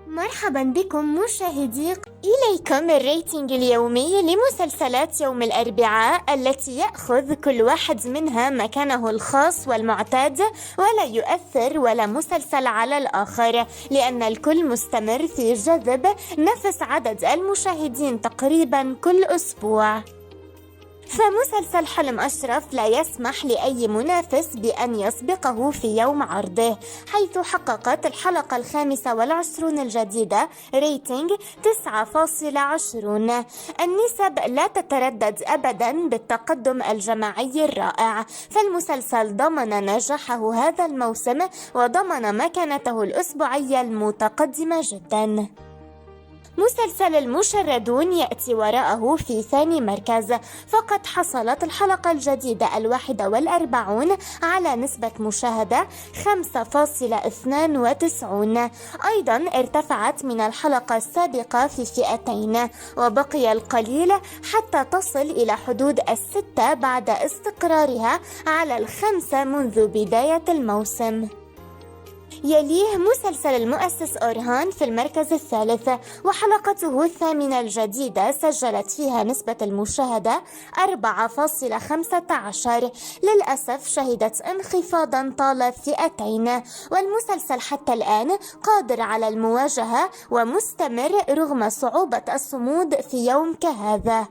مرحبا بكم مشاهدي. إليكم الريتنج اليومي لمسلسلات يوم الأربعاء التي يأخذ كل واحد منها مكانه الخاص والمعتاد، ولا يؤثر ولا مسلسل على الآخر، لأن الكل مستمر في جذب نفس عدد المشاهدين تقريبا كل أسبوع. فمسلسل حلم أشرف لا يسمح لأي منافس بأن يسبقه في يوم عرضه، حيث حققت الحلقة 25 الجديدة ريتينج 9.20. النسب لا تتردد أبدا بالتقدم الجماعي الرائع، فالمسلسل ضمن نجاحه هذا الموسم وضمن مكانته الأسبوعية المتقدمة جدا. مسلسل المشردون يأتي وراءه في ثاني مركز، فقد حصلت الحلقة الجديدة 41 على نسبة مشاهدة 5.92. أيضا ارتفعت من الحلقة السابقة في فئتين، وبقي القليل حتى تصل إلى حدود 6 بعد استقرارها على 5 منذ بداية الموسم. يليه مسلسل المؤسس أورهان في المركز الثالث، وحلقته الثامنة الجديدة سجلت فيها نسبة المشاهدة 4.15. للأسف شهدت انخفاضا طال فئتين، والمسلسل حتى الآن قادر على المواجهة ومستمر رغم صعوبة الصمود في يوم كهذا.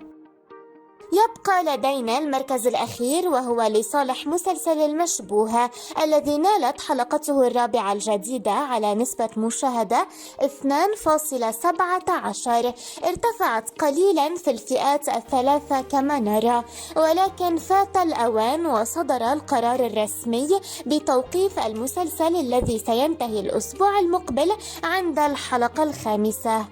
يبقى لدينا المركز الأخير، وهو لصالح مسلسل المشبوه الذي نالت حلقته الرابعة الجديدة على نسبة مشاهدة 2.17. ارتفعت قليلا في الفئات الثلاثة كما نرى، ولكن فات الأوان وصدر القرار الرسمي بتوقيف المسلسل الذي سينتهي الأسبوع المقبل عند الحلقة 5.